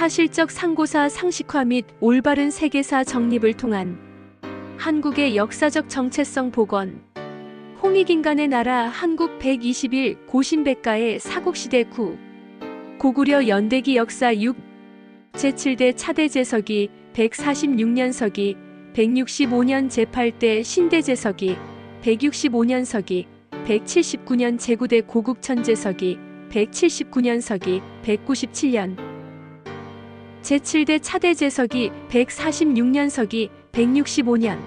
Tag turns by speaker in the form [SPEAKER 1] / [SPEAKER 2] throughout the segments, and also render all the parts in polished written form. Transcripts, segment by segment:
[SPEAKER 1] 사실적 상고사 상식화 및 올바른 세계사 정립을 통한 한국의 역사적 정체성 복원. 홍익인간의 나라 한국 121 고신백가의 사국시대 9. 고구려 연대기 역사 6. 제7대 차대제서기 146년서기 165년 제8대 신대제서기 165년서기 179년 제9대 고국천제서기 179년서기 197년 제7대 차대제서기 146년서기 165년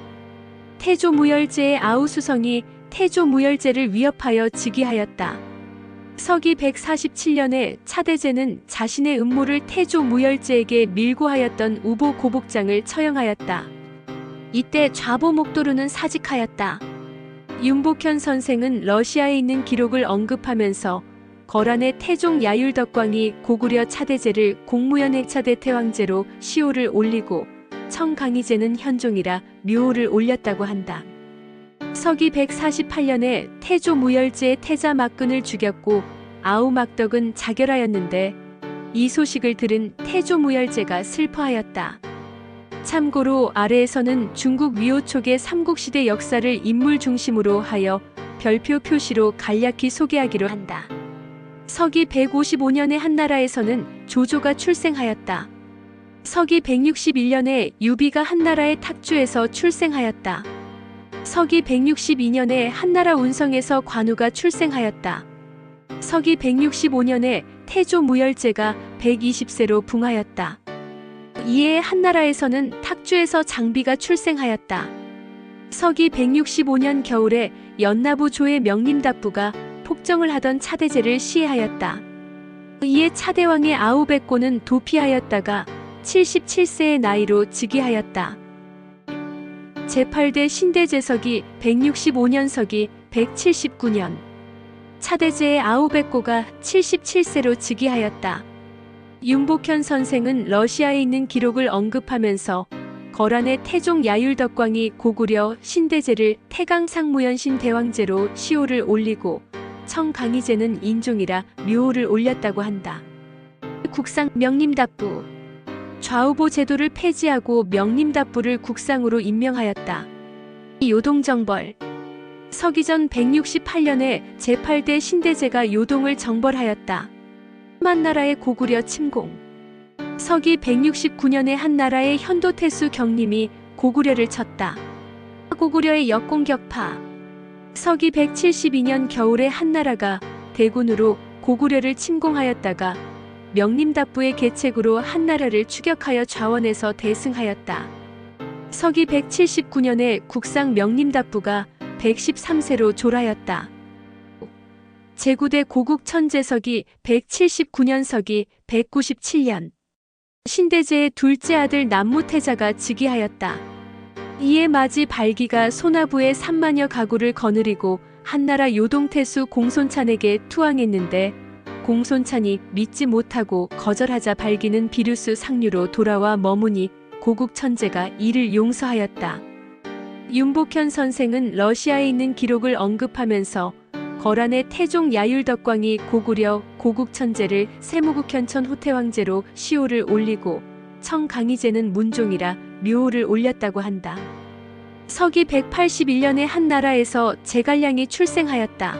[SPEAKER 1] 태조무열제의 아우수성이 태조무열제를 위협하여 즉위하였다. 서기 147년에 차대제는 자신의 음모를 태조무열제에게 밀고 하였던 우보 고복장을 처형하였다. 이때 좌보 목도루는 사직하였다. 윤복현 선생은 러시아에 있는 기록을 언급하면서 거란의 태종 야율덕광이 고구려 차대제를 공무연행차대 태왕제로 시호를 올리고 청강희제는 현종이라 묘호를 올렸다고 한다. 서기 148년에 태조무열제의 태자 막근을 죽였고 아우막덕은 자결하였는데 이 소식을 들은 태조무열제가 슬퍼하였다. 참고로 아래에서는 중국 위호촉의 삼국시대 역사를 인물 중심으로 하여 별표 표시로 간략히 소개하기로 한다. 서기 155년에 한나라에서는 조조가 출생하였다. 서기 161년에 유비가 한나라의 탁주에서 출생하였다. 서기 162년에 한나라 운성에서 관우가 출생하였다. 서기 165년에 태조무열제가 120세로 붕하였다. 이에 한나라에서는 탁주에서 장비가 출생하였다. 서기 165년 겨울에 연나부 조의 명림답부가 폭정을 하던 차대제를 시해하였다. 이에 차대왕의 아우백고는 도피하였다가 77세의 나이로 즉위하였다. 제8대 신대제서기 165년서기 179년 차대제의 아우백고가 77세로 즉위하였다. 윤복현 선생은 러시아에 있는 기록을 언급하면서 거란의 태종 야율덕광이 고구려 신대제를 태강상무연신 대왕제로 시호를 올리고 청강희제는 인종이라 묘호를 올렸다고 한다. 국상 명림답부 좌우보 제도를 폐지하고 명림답부를 국상으로 임명하였다. 요동정벌 서기전 168년에 제8대 신대제가 요동을 정벌하였다. 한나라의 고구려 침공 서기 169년에 한나라의 현도태수 경림이 고구려를 쳤다. 고구려의 역공격파 서기 172년 겨울에 한나라가 대군으로 고구려를 침공하였다가 명림답부의 계책으로 한나라를 추격하여 좌원에서 대승하였다. 서기 179년에 국상 명림답부가 113세로 졸하였다. 제9대 고국천제서기 179년서기 197년 신대제의 둘째 아들 남무태자가 즉위하였다. 이에 맞이 발기가 소나부의 3만여 가구를 거느리고 한나라 요동태수 공손찬에게 투항했는데 공손찬이 믿지 못하고 거절하자 발기는 비루스 상류로 돌아와 머무니 고국천제가 이를 용서하였다. 윤복현 선생은 러시아에 있는 기록을 언급하면서 거란의 태종 야율덕광이 고구려 고국천제를 세무국현천 호태왕제로 시호를 올리고 청강희제는 문종이라 묘호를 올렸다고 한다. 서기 181년에 한나라에서 제갈량이 출생하였다.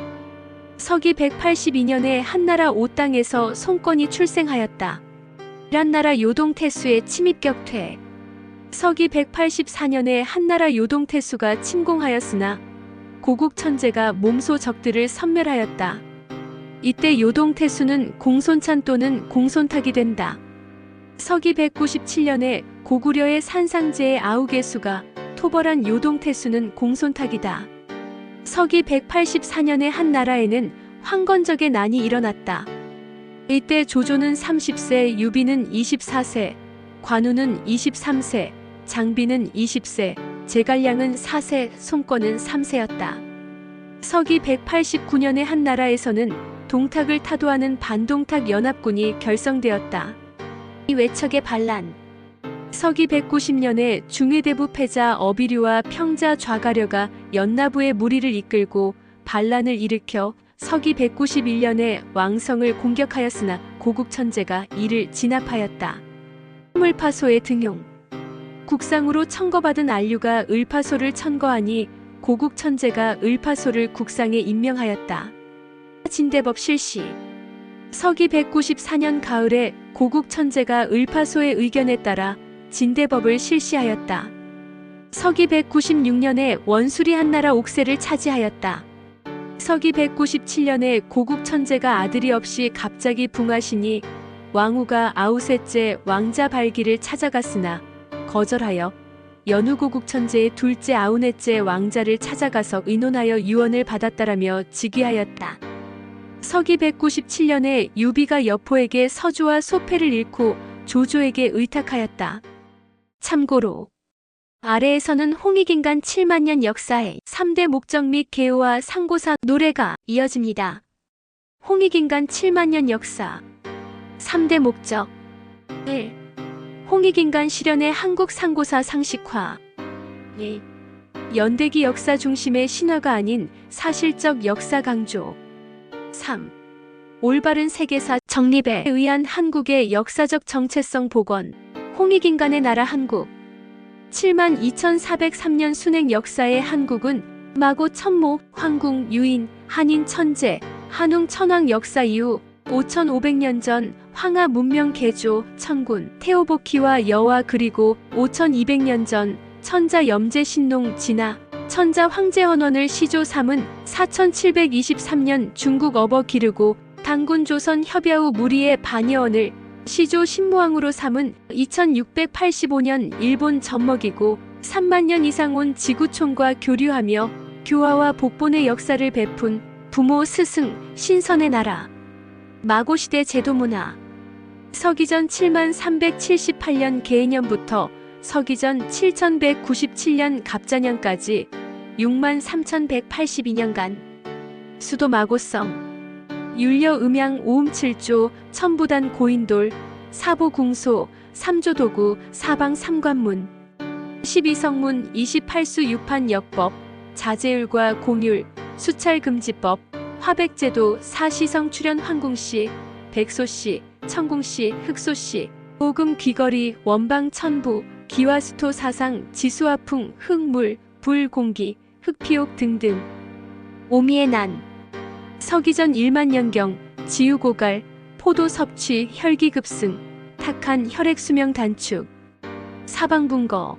[SPEAKER 1] 서기 182년에 한나라 오땅에서 송건이 출생하였다. 한나라 요동태수의 침입격퇴 서기 184년에 한나라 요동태수가 침공하였으나 고국천제가 몸소 적들을 섬멸하였다. 이때 요동태수는 공손찬 또는 공손탁이 된다. 서기 197년에 고구려의 산상제의 아우개수가 토벌한 요동태수는 공손탁이다. 서기 184년에 한나라에는 황건적의 난이 일어났다. 이때 조조는 30세, 유비는 24세, 관우는 23세, 장비는 20세, 제갈량은 4세, 송건은 3세였다. 서기 189년에 한나라에서는 동탁을 타도하는 반동탁 연합군이 결성되었다. 이 외척의 반란 서기 190년에 중해대부 패자 어비류와 평자 좌가려가 연나부의 무리를 이끌고 반란을 일으켜 서기 191년에 왕성을 공격하였으나 고국천제가 이를 진압하였다. 을파소의 등용. 국상으로 천거받은 안류가 을파소를 천거하니 고국 천재가 을파소를 국상에 임명하였다. 진대법 실시. 서기 194년 가을에 고국 천재가 을파소의 의견에 따라 진대법을 실시하였다. 서기 196년에 원술이 한나라 옥세를 차지하였다. 서기 197년에 고국 천재가 아들이 없이 갑자기 붕하시니 왕후가 아우셋째 왕자 발기를 찾아갔으나 거절하여 연후 고국 천재의 둘째 아우넷째 왕자를 찾아가서 의논하여 유언을 받았다라며 즉위하였다. 서기 197년에 유비가 여포에게 서주와 소패를 잃고 조조에게 의탁하였다. 참고로 아래에서는 홍익인간 7만년 역사의 3대 목적 및 개요와 상고사 노래가 이어집니다. 홍익인간 7만년 역사 3대 목적 1. 홍익인간 실현의 한국 상고사 상식화 2. 연대기 역사 중심의 신화가 아닌 사실적 역사 강조 3. 올바른 세계사 정립에 의한 한국의 역사적 정체성 복원 홍익인간의 나라 한국 72,403년 순행 역사의 한국은 마고 천모, 황궁, 유인, 한인 천재, 한웅 천황 역사 이후 5,500년 전 황하 문명 개조, 천군, 태오보키와 여와 그리고 5,200년 전 천자 염제 신농 진화, 천자 황제 헌원을 시조 삼은 4,723년 중국 어버 기르고 당군 조선 협야후 무리의 반여원을 시조 신무왕으로 삼은 2685년 일본 젖먹이고 3만 년 이상 온 지구촌과 교류하며 교화와 복본의 역사를 베푼 부모 스승 신선의 나라 마고시대 제도문화 서기전 7378년 개해년부터 서기전 7197년 갑자년까지 63,182년간 수도 마고성 율려 음양 오음 7조 천부단 고인돌 사보궁소 삼조도구 사방 삼관문 12성문 28수 유판 역법 자제율과 공율 수찰금지법 화백제도 사시성 출연 황궁시 백소시 천궁시 흑소시 오금 귀거리 원방 천부 기와수토 사상 지수화풍 흙물 불 공기 흑피옥 등등 오미의 난 서기전 1만년경 지우고갈 포도 섭취 혈기급승 탁한 혈액수명 단축 사방분거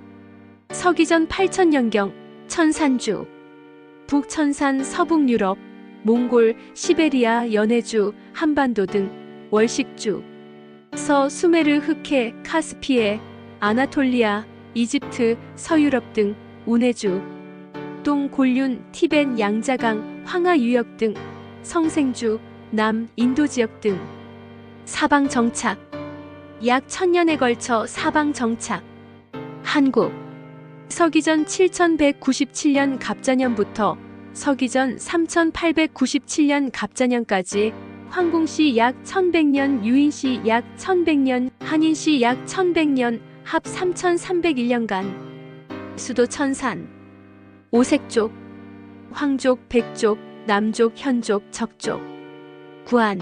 [SPEAKER 1] 서기전 8천년경 천산주 북천산 서북유럽 몽골 시베리아 연해주 한반도 등 월식주 서수메르 흑해 카스피해 아나톨리아 이집트 서유럽 등 운해주 동골륜 티벳 양자강 황하유역 등 성생주, 남, 인도 지역 등 사방 정착 약 1000년에 걸쳐 사방 정착 한국 서기전 7197년 갑자년부터 서기전 3897년 갑자년까지 황궁시 약 1100년 유인시 약 1100년 한인시 약 1100년 합 3301년간 수도 천산 오색족 황족 백족 남족, 현족, 적족 구안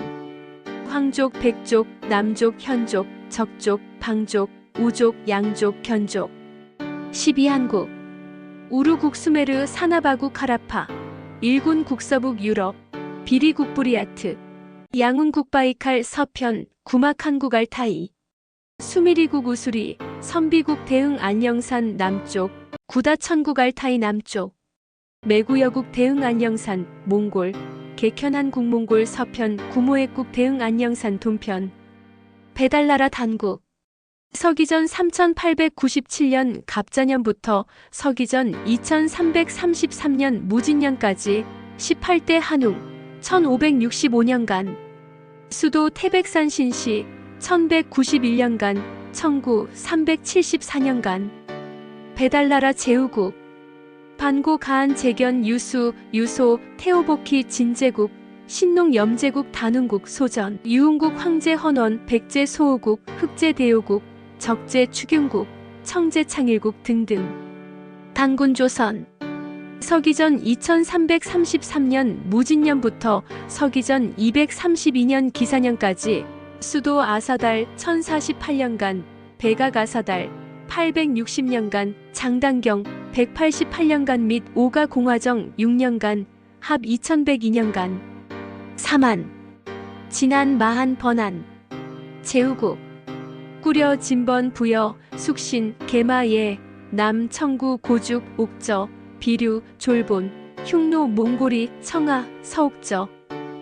[SPEAKER 1] 황족, 백족, 남족, 현족, 적족, 방족, 우족, 양족, 견족 12한국 우루국수메르 사나바구 카라파 일군 국서북 유럽 비리국부리아트 양운국 바이칼 서편 구막한국 알타이 수미리국 우수리 선비국 대흥 안녕산 남쪽 구다천국 알타이 남쪽 매구여국 대흥 안녕산 몽골 개현한국 몽골 서편 구모해국 대흥 안녕산 동편 배달나라 단국 서기전 3897년 갑자년부터 서기전 2333년 무진년까지 18대 한웅 1565년간 수도 태백산 신시 1191년간 청구 374년간 배달나라 제후국 반고 가한 재견 유수 유소 태오보키 진제국 신농 염제국 단흥국 소전 유흥국 황제 헌원 백제 소호국 흑제 대요국 적제 추균국 청제 창일국 등등 당군 조선 서기전 2333년 무진년부터 서기전 232년 기사년까지 수도 아사달 1048년간 백아가사달 860년간, 장단경 188년간 및 오가공화정 6년간, 합 2102년간. 사만, 진안 마한 번안, 제후국, 꾸려 진번 부여, 숙신, 개마예, 남 청구 고죽, 옥저, 비류, 졸본, 흉노 몽골이, 청하, 서옥저,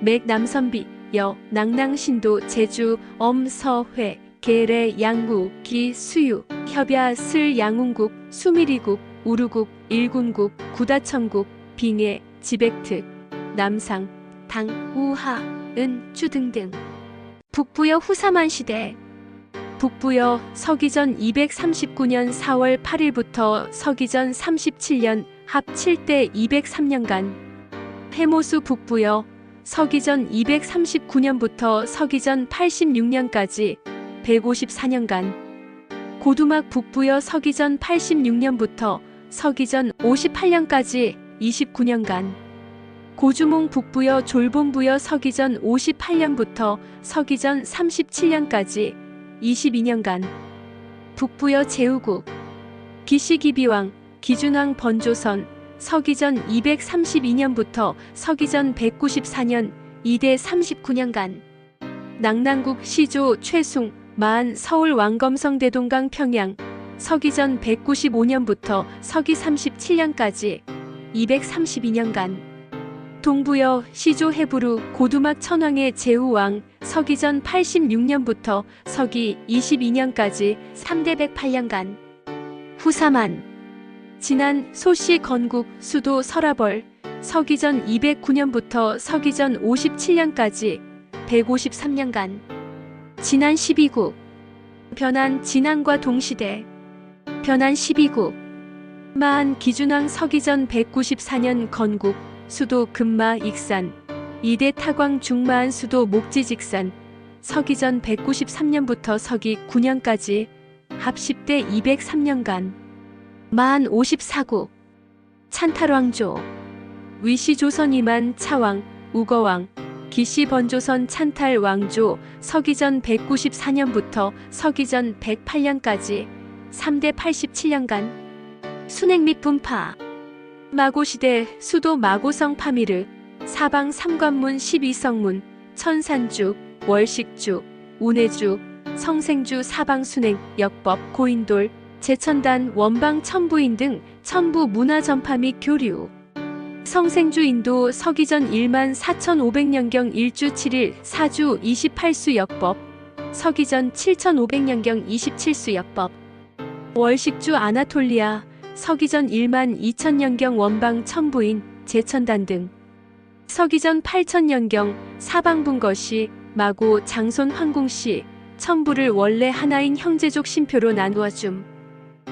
[SPEAKER 1] 맥 남선비, 여, 낭낭신도, 제주, 엄, 서회, 계래, 양구, 기, 수유, 협야, 슬, 양운국, 수미리국, 우루국, 일군국, 구다천국, 빙해, 지백특, 남상, 당, 우하, 은, 주 등등. 북부여 후사만 시대. 북부여 서기전 239년 4월 8일부터 서기전 37년 합 7대 203년간. 해모수 북부여 서기전 239년부터 서기전 86년까지 154년간. 고두막 북부여 서기전 86년부터 서기전 58년까지 29년간. 고주몽 북부여 졸본부여 서기전 58년부터 서기전 37년까지 22년간. 북부여 제후국, 기시기비왕, 기준왕 번조선, 서기전 232년부터 서기전 194년 2대 39년간. 낭낭국 시조 최숭, 마한 서울 왕검성 대동강 평양, 서기전 195년부터 서기 37년까지 232년간. 동부여 시조 해부루 고두막 천황의 제후왕, 서기전 86년부터 서기 22년까지 3대 108년간. 후사만, 진안 소시 건국 수도 설아벌, 서기전 209년부터 서기전 57년까지 153년간. 진안 12국, 변한 진안과 동시대. 변한 12국, 마한 기준왕 서기전 194년 건국, 수도 금마 익산, 이대 타광 중마한 수도 목지직산, 서기전 193년부터 서기 9년까지 합 10대 203년간. 마한 54국, 찬탈왕조, 위시조선 이만 차왕, 우거왕, 기시번조선 찬탈왕조, 서기전 194년부터 서기전 108년까지 3대 87년간. 순행 및 분파. 마고시대 수도 마고성 파미르, 사방 삼관문 12성문, 천산주, 월식주, 운해주, 성생주 사방순행, 역법, 고인돌, 제천단, 원방 천부인 등 천부 문화 전파 및 교류. 성생주 인도 서기전 1만 4,500년경 1주 7일 4주 28수 역법, 서기전 7,500년경 27수 역법. 월식주 아나톨리아 서기전 1만 2천년경 원방 천부인 제천단 등. 서기전 8천년경 사방분거시 마고 장손 황궁시 천부를 원래 하나인 형제족 신표로 나누어 줌.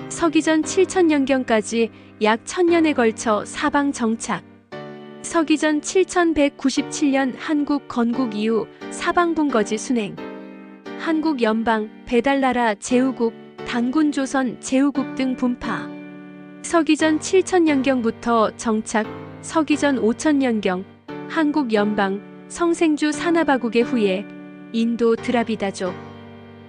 [SPEAKER 1] 서기전 7천년경까지 약 1000년에 걸쳐 사방 정착. 서기전 7197년 한국 건국 이후 사방분거지 순행. 한국 연방, 배달나라 제후국, 단군조선 제후국 등 분파. 서기전 7000년경부터 정착, 서기전 5000년경, 한국 연방, 성생주 사나바국의 후예, 인도 드라비다족.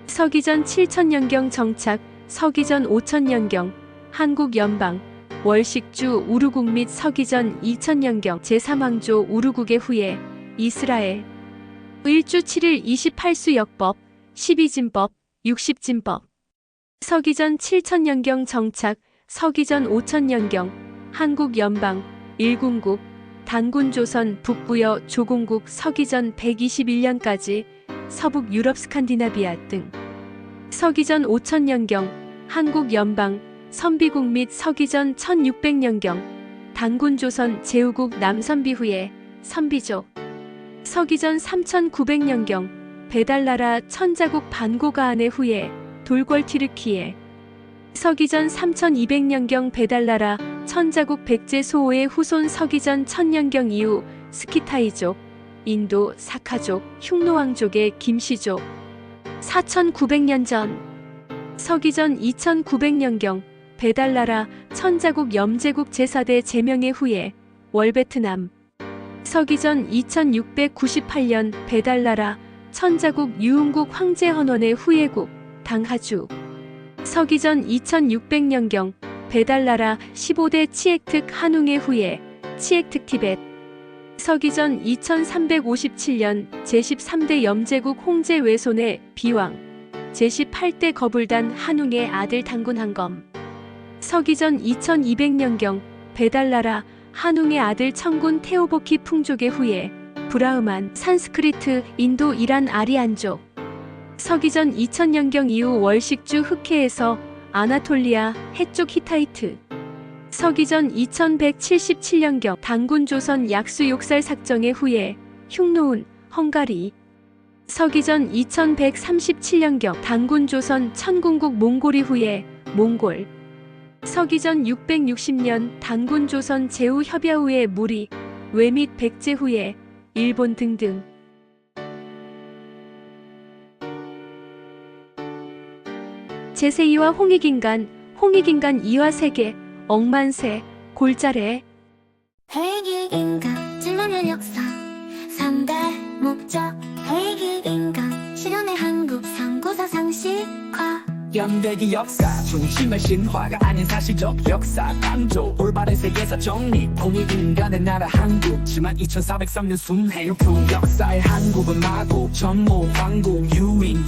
[SPEAKER 1] 서기전 7000년경 정착, 서기전 5000년경, 한국 연방, 월식주 우루국 및 서기전 2000년경 제3왕조 우루국의 후예, 이스라엘. 1주 7일 28수 역법, 12진법, 60진법. 서기전 7000년경 정착, 서기전 5000년경, 한국 연방, 일군국, 단군조선 북부여 조공국 서기전 121년까지 서북 유럽 스칸디나비아 등. 서기전 5000년경, 한국 연방, 선비국 및 서기전 1600년경, 단군조선 제후국 남선비 후에 선비족. 서기전 3900년경, 배달나라 천자국 반고가안의 후에 돌궐 튀르키예. 서기전 3200년경 배달나라 천자국 백제소호의 후손 서기전 1000년경 이후 스키타이족, 인도 사카족, 흉노왕족의 김씨족. 4900년 전. 서기전 2900년경 배달나라 천자국 염제국 제4대 제명의 후에 월베트남. 서기전 2698년 배달나라 천자국 유흥국 황제헌원의 후예국 당하주. 서기전 2600년경 배달나라 15대 치액특 한웅의 후예 치액특 티벳 서기전 2357년 제13대 염제국 홍제 외손의 비왕 제18대 거불단 한웅의 아들 단군한검 서기전 2200년경 배달나라 한웅의 아들 청군 테오보키 풍족의 후예 브라흐만 산스크리트 인도 이란 아리안족 서기전 2000년경 이후 월식주 흑해에서 아나톨리아 해쪽 히타이트 서기전 2177년경 단군 조선 약수 욕살 삭정의 후예 흉노운 헝가리 서기전 2137년경 단군 조선 천궁국 몽골이 후예 몽골 서기전 660년 단군 조선 제후 협야 후에 무리 외 및 백제 후에 일본 등등 제세2와 홍익인간 2화 세계 억만세 골자래
[SPEAKER 2] 회기인간 진론의 역사 3대 목적 회기인간 실현의 한국 상고사 상식화
[SPEAKER 3] 연대기 역사 중심의 신화가 아닌 사실적 역사 강조 올바른 세계사 정리 홍익인간의 나라 한국 지만 2403년 순회일품 역사의 한국은 마고 전모 황국 유인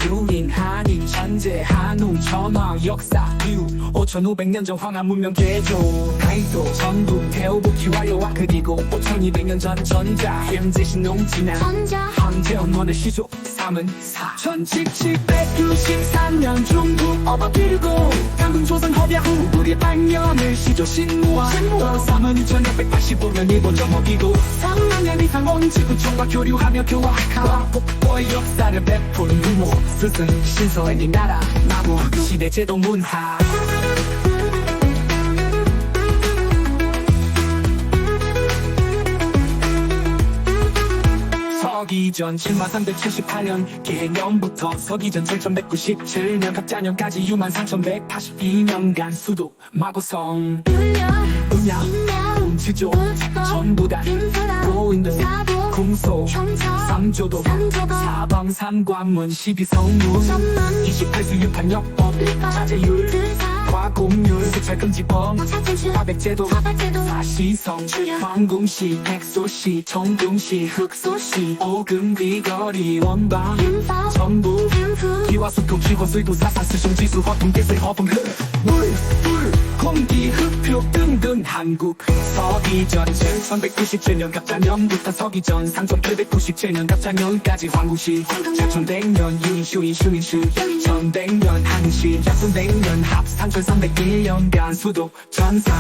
[SPEAKER 3] 한인 천재 한웅 천황 역사 이후 5500년 전 황하 문명 개조 가이도 전국 태오부키 완료와 그리고 5200년 전 전자 현재 신농진화 황제원원의 시조 3은 4 1793년 중국 어버필고 강군 조선 협약 후 우리 백년을 시조 신무와 또 3은 2685년 일본 정복이고 3만년 이상 온 지구촌과 교류하며 교화하와 복고의 역사를 베푼 유모 스승 신서의 네 나라 나무 시대 제도 문화 서기전 7378년 개년부터 서기전 7197년 갑자년까지 63,182년간 수도 마고성 음양 지조 전부 다 고인들 궁소 삼조도 사방 삼관문 12성문 28수 유판역법 자제율 과공률 수찰금지법 화백제도 사시성 황궁시 백소시 정궁시 흑소시 오금 비거리 원방 전부 기와수토 기호수도 사사스슌지수 허풍개세 허풍흑 물 공기 흑표 등등 한국 서기전 1197년 갑자년부터 서기전 상종 897년 갑자년까지 황구시 자천백년 유인슈 천백년 한시 약순백년 합 3301년간 수도 전상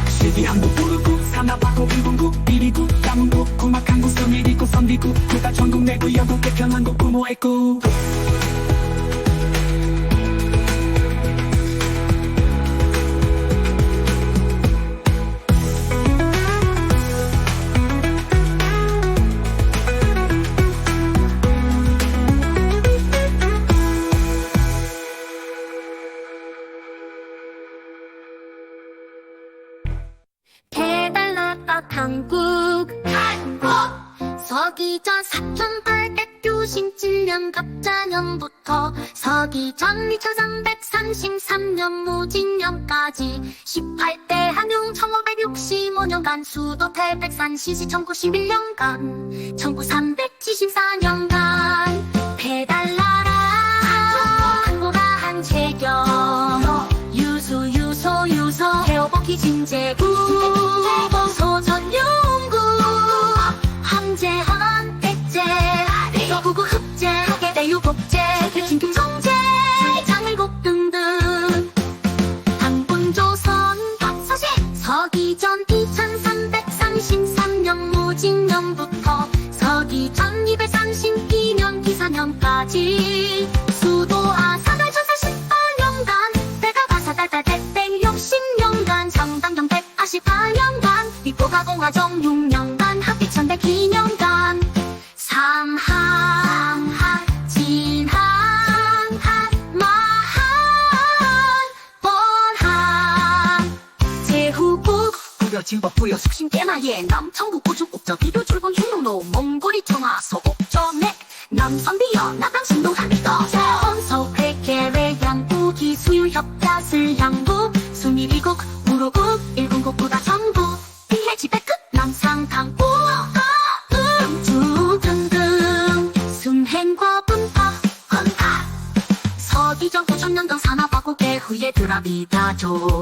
[SPEAKER 3] 시기 한국 부르국 산하바고 일본국 이리국 남문국 구막한국 성일이국 선비국 국가 전국 내구 영국 개편한국 부모의국
[SPEAKER 2] 배달나라 한국 서기전 4897년 갑자년부터 서기전 2333년 무진년까지 18대 한웅 1565년간 수도 태백산 시시 1091년간 1974년간 배달나라 한국아 한체경 유소 태오보키 진제국 소전용국 황제한 백제 서구구 흑제 대유복제 진금성제 장일국 등등 단군조선 박서시 서기전 2333년 무진년부터 서기전 232년 기사년까지 수도 아사달 전사 18년간 대가 가사달달 대백 60년간 성당경 184년간 위포가공화 정 6년간 합비천대 기년간 삼한 진한 마한 번한 제후국 부여진법 부여 숙신 깨마예 남청국 우주국적 비교출본 흉노노 몽골이 청하 소곡점액 남선비여 나당신도 한비더 세원서 회계외양 우기수유 얘들아 믿어줘.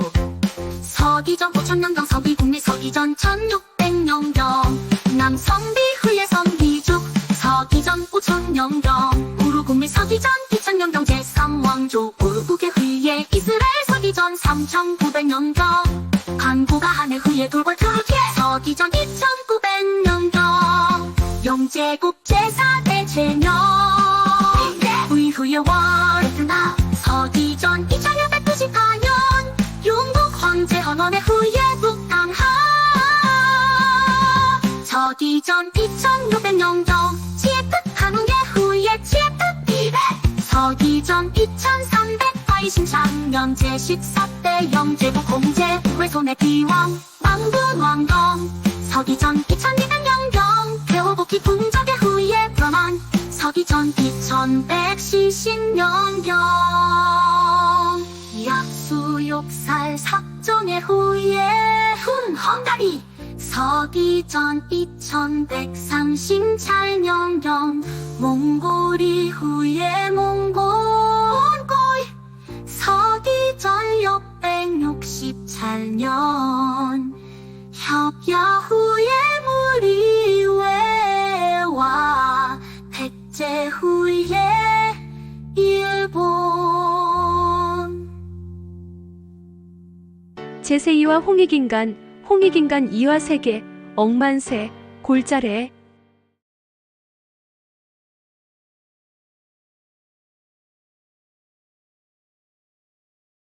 [SPEAKER 2] 서기전 5천년경 서기국리 서기전 1600년경 남성비 후예 성기죽 서기전 5천년경 우루국리 서기전 2000년경 제3왕조 우루국의 후예 이스라엘 서기전 3900년경 한국아 한해 후예 돌궐 트루키에 서기전 2900년경 영제국 제4대 제명 후예 월 서기전 2694년 용국 황제 헌원의 후예 북당하 서기전 2600년경 치에특 한웅의 후예 치에특 200 서기전 2380작년 제14대 영제국 공제 외손의 비왕 왕군 왕경 서기전 2200년경 개호복희 궁적의 후예 변환 서기전 2170년경 약수욕살 삭정의 후예 훈 헝가리 서기전 2138년경 몽골이 후예 몽골고이 서기전 668년 협야 후예 무리외와 백제 후예 일본
[SPEAKER 1] 제세2와 홍익인간, 홍익인간 2와 세계, 억만세, 골자래,